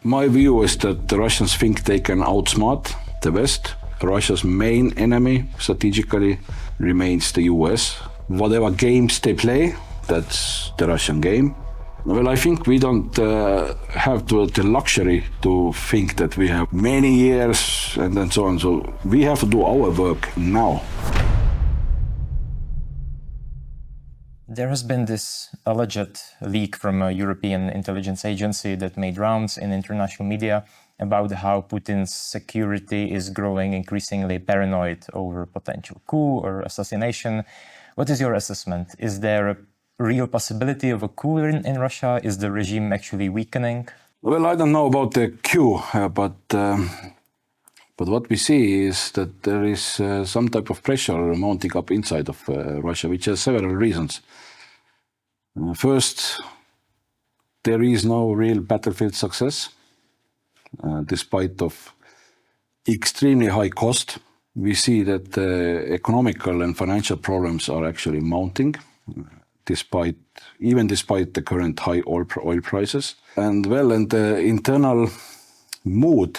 My view is that the Russians think they can outsmart the West. Russia's main enemy strategically remains the US. Whatever games they play, that's the Russian game. Well, I think we don't have the luxury to think that we have many years and then so on. So we have to do our work now. There has been this alleged leak from a European intelligence agency that made rounds in international media about how Putin's security is growing increasingly paranoid over potential coup or assassination. What is your assessment? Is there a real possibility of a coup in Russia? Is the regime actually weakening? Well, I don't know about the coup, but what we see is that there is some type of pressure mounting up inside of Russia, which has several reasons. First, there is no real battlefield success, despite of extremely high cost. We see that economical and financial problems are actually mounting, even despite the current high oil prices. And the internal mood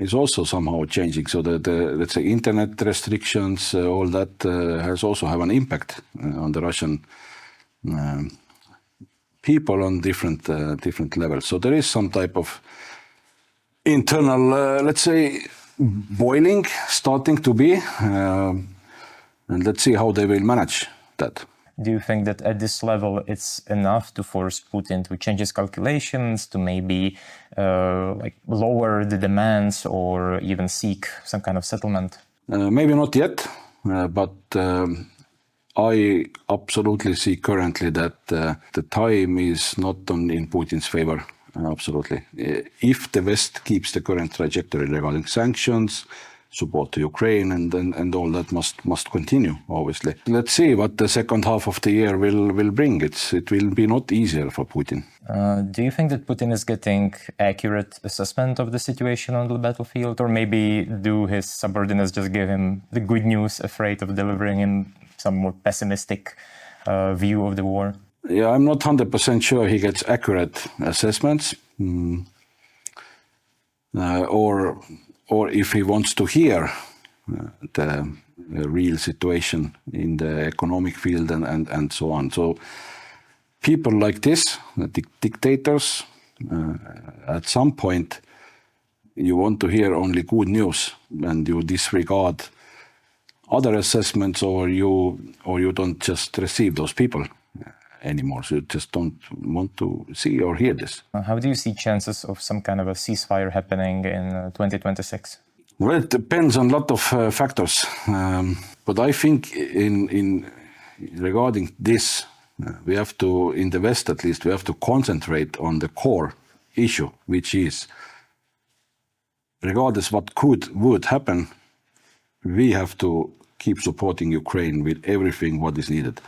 is also somehow changing. So the let's say internet restrictions, all that has also have an impact on the Russian people on different levels. So there is some type of internal, let's say, boiling starting to be, and let's see how they will manage that. Do you think that at this level it's enough to force Putin to change his calculations, to maybe lower the demands or even seek some kind of settlement? Maybe not yet, but I absolutely see currently that the time is not in Putin's favor. Absolutely. If the West keeps the current trajectory regarding sanctions, support to Ukraine, and all that must continue, obviously. Let's see what the second half of the year will bring. It will be not easier for Putin. Do you think that Putin is getting accurate assessment of the situation on the battlefield, or maybe do his subordinates just give him the good news, afraid of delivering him some more pessimistic view of the war? Yeah, I'm not 100% sure he gets accurate assessments, or if he wants to hear the real situation in the economic field and so on. So people like this, dictators, at some point you want to hear only good news and you disregard other assessments, or you don't just receive those people anymore. So you just don't want to see or hear this. How do you see chances of some kind of a ceasefire happening in 2026? Well, it depends on a lot of factors. But I think in regarding this, we have to, in the West at least, we have to concentrate on the core issue, which is, regardless what would happen, we have to keep supporting Ukraine with everything what is needed.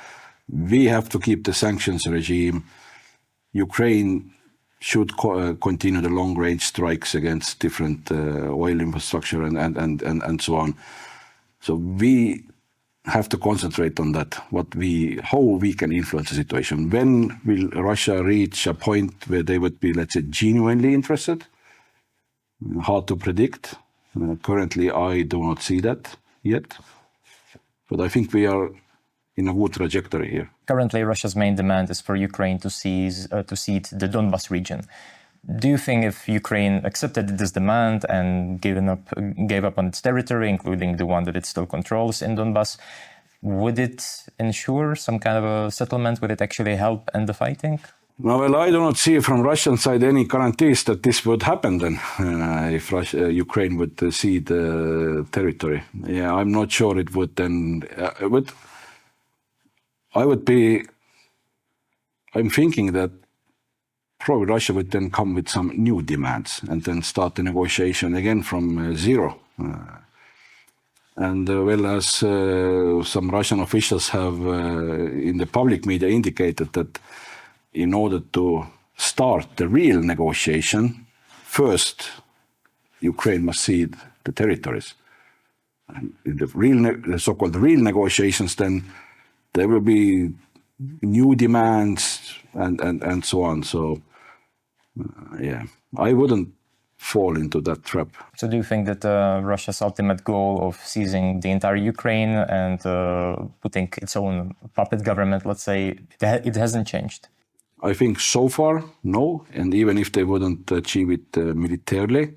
We have to keep the sanctions regime. Ukraine should continue the long-range strikes against different oil infrastructure and so on. So we have to concentrate on that, how we can influence the situation. When will Russia reach a point where they would be, let's say, genuinely interested? Hard to predict. Currently, I do not see that yet. But I think we are in a good trajectory here. Currently, Russia's main demand is for Ukraine to cede the Donbas region. Do you think if Ukraine accepted this demand and gave up on its territory, including the one that it still controls in Donbas, would it ensure some kind of a settlement? Would it actually help end the fighting? Well, I do not see from Russian side any guarantees that this would happen then, if Ukraine would cede territory. Yeah, I'm not sure it would then. I'm thinking that probably Russia would then come with some new demands and then start the negotiation again from zero. As some Russian officials have in the public media indicated that in order to start the real negotiation, first Ukraine must cede the territories. And in the so-called real negotiations, then there will be new demands and so on. So Yeah, I wouldn't fall into that trap. So do you think that Russia's ultimate goal of seizing the entire Ukraine and putting its own puppet government, let's say, it hasn't changed? I think so far, no. And even if they wouldn't achieve it militarily,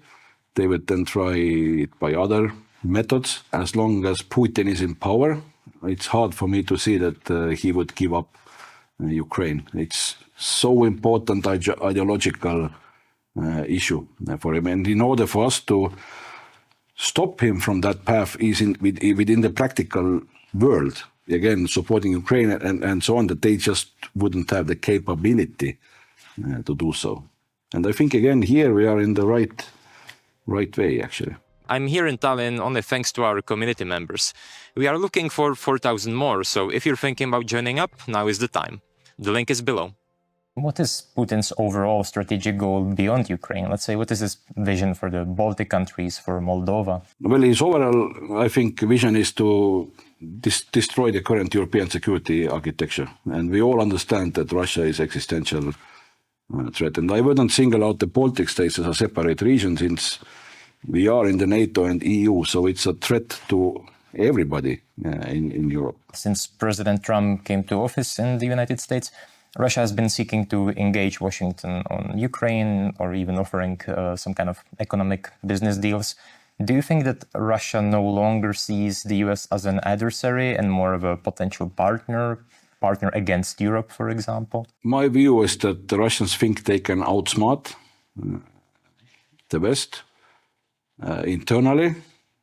they would then try it by other methods. As long as Putin is in power, it's hard for me to see that he would give up Ukraine. It's so important ideological issue for him. And in order for us to stop him from that path is within the practical world, again, supporting Ukraine and so on, that they just wouldn't have the capability to do so. And I think, again, here we are in the right way, actually. I'm here in Tallinn only thanks to our community members. We are looking for 4,000 more, so if you're thinking about joining up, now is the time. The link is below. What is Putin's overall strategic goal beyond Ukraine? Let's say, what is his vision for the Baltic countries, for Moldova? Well, his overall, I think, vision is to destroy the current European security architecture. And we all understand that Russia is existential threat. And I wouldn't single out the Baltic states as a separate region, since we are in the NATO and EU, so it's a threat to everybody in Europe. Since President Trump came to office in the United States, Russia has been seeking to engage Washington on Ukraine or even offering some kind of economic business deals. Do you think that Russia no longer sees the US as an adversary and more of a potential partner against Europe, for example? My view is that the Russians think they can outsmart the West. Internally,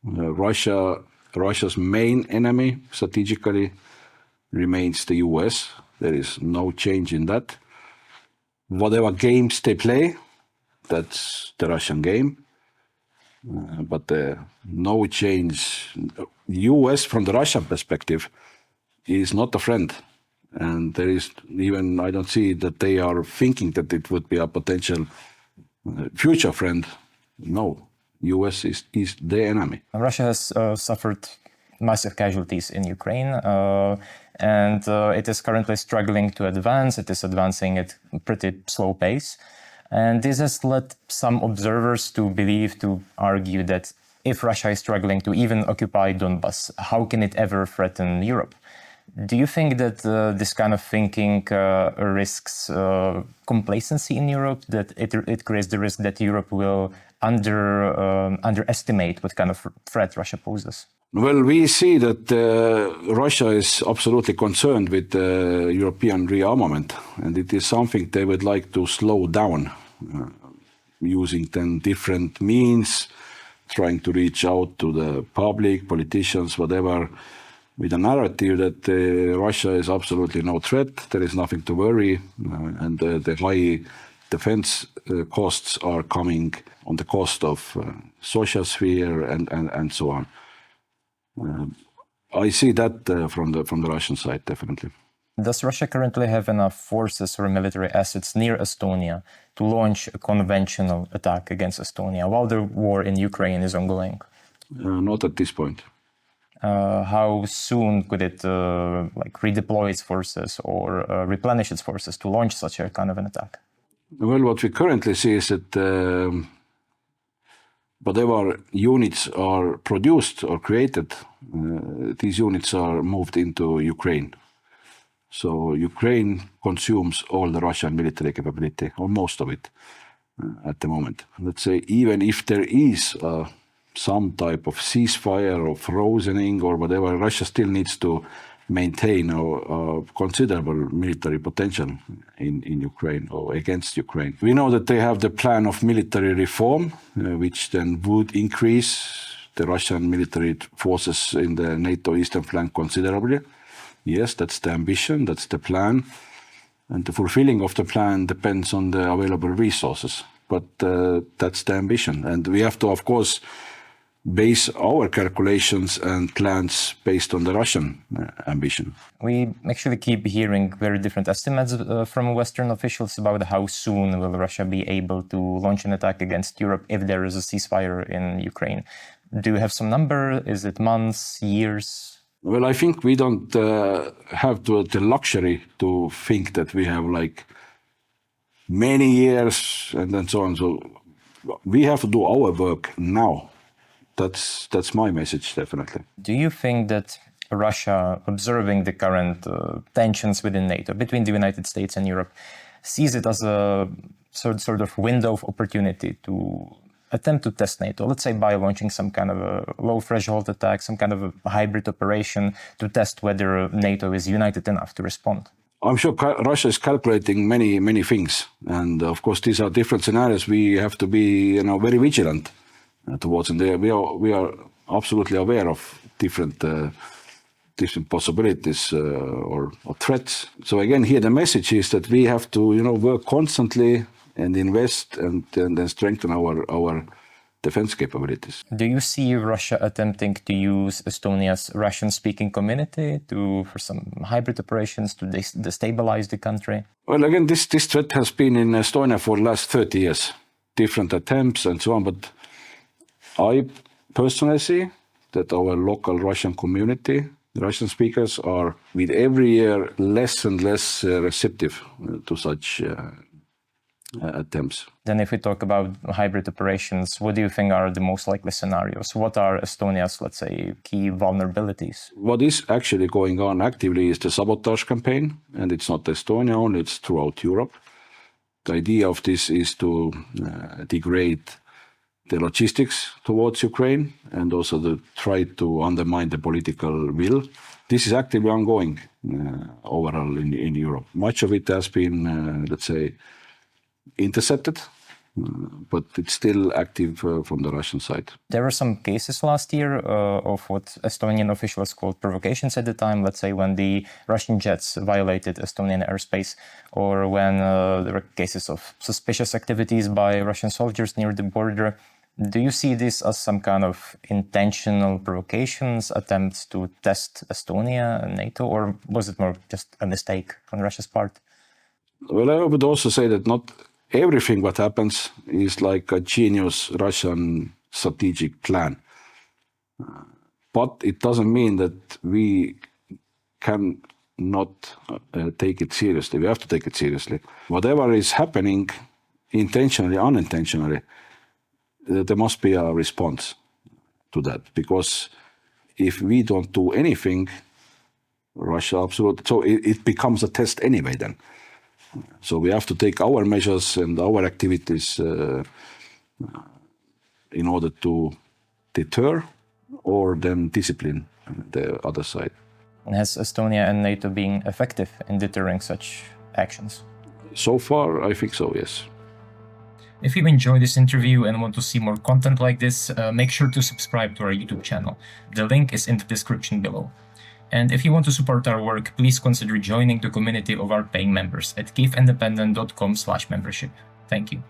Russia's main enemy strategically remains the US. There is no change in that. Whatever games they play, that's the Russian game. But no change. US, from the Russian perspective, is not a friend. And there is even, I don't see that they are thinking that it would be a potential future friend. No. US is the enemy. Russia has suffered massive casualties in Ukraine, and it is currently struggling to advance. It is advancing at a pretty slow pace. And this has led some observers to argue that if Russia is struggling to even occupy Donbas, how can it ever threaten Europe? Do you think that this kind of thinking risks complacency in Europe, that it creates the risk that Europe will underestimate what kind of threat Russia poses? Well, we see that Russia is absolutely concerned with European rearmament, and it is something they would like to slow down, using then different means, trying to reach out to the public, politicians, whatever, with a narrative that Russia is absolutely no threat, there is nothing to worry, and the high defense costs are coming on the cost of social sphere and so on. I see that from the Russian side, definitely. Does Russia currently have enough forces or military assets near Estonia to launch a conventional attack against Estonia while the war in Ukraine is ongoing? Not at this point. How soon could it redeploy its forces or replenish its forces to launch such a kind of an attack? Well, what we currently see is that whatever units are produced or created, these units are moved into Ukraine. So Ukraine consumes all the Russian military capability, or most of it, at the moment. Let's say even if there is some type of ceasefire or frozening or whatever, Russia still needs to maintain a considerable military potential in Ukraine or against Ukraine. We know that they have the plan of military reform, which then would increase the Russian military forces in the NATO eastern flank considerably. Yes, that's the ambition, that's the plan. And the fulfilling of the plan depends on the available resources. But that's the ambition. And we have to, of course, base our calculations and plans based on the Russian ambition. We actually keep hearing very different estimates from Western officials about how soon will Russia be able to launch an attack against Europe if there is a ceasefire in Ukraine. Do you have some number? Is it months, years? Well, I think we don't have the luxury to think that we have like many years and then so on. So we have to do our work now. That's my message, definitely. Do you think that Russia, observing the current tensions within NATO, between the United States and Europe, sees it as a sort of window of opportunity to attempt to test NATO, let's say by launching some kind of a low threshold attack, some kind of a hybrid operation to test whether NATO is united enough to respond? I'm sure Russia is calculating many things, and of course these are different scenarios. We have to be, very vigilant towards them. We are absolutely aware of different possibilities or threats. So again, here the message is that we have to, work constantly and invest and then strengthen our defense capabilities. Do you see Russia attempting to use Estonia's Russian-speaking community for some hybrid operations to destabilize the country? Well, again, this threat has been in Estonia for the last 30 years, different attempts and so on. But I personally see that our local Russian community, the Russian speakers, are with every year less and less receptive to such attempts. Then if we talk about hybrid operations, what do you think are the most likely scenarios? What are Estonia's, let's say, key vulnerabilities? What is actually going on actively is the sabotage campaign, and it's not Estonia only, it's throughout Europe. The idea of this is to degrade the logistics towards Ukraine and also to try to undermine the political will. This is actively ongoing overall in Europe. Much of it has been, let's say, intercepted, but it's still active from the Russian side. There were some cases last year of what Estonian officials called provocations at the time, let's say when the Russian jets violated Estonian airspace, or when there were cases of suspicious activities by Russian soldiers near the border. Do you see this as some kind of intentional provocations, attempts to test Estonia and NATO, or was it more just a mistake on Russia's part? Well, I would also say that not everything what happens is like a genius Russian strategic plan. But it doesn't mean that we can not take it seriously. We have to take it seriously. Whatever is happening, intentionally, unintentionally, there must be a response to that. Because if we don't do anything, Russia absolutely... So it becomes a test anyway then. So we have to take our measures and our activities in order to deter or then discipline the other side. Has Estonia and NATO been effective in deterring such actions? So far, I think so, yes. If you enjoyed this interview and want to see more content like this, make sure to subscribe to our YouTube channel. The link is in the description below. And if you want to support our work, please consider joining the community of our paying members at kyivindependent.com/membership. Thank you.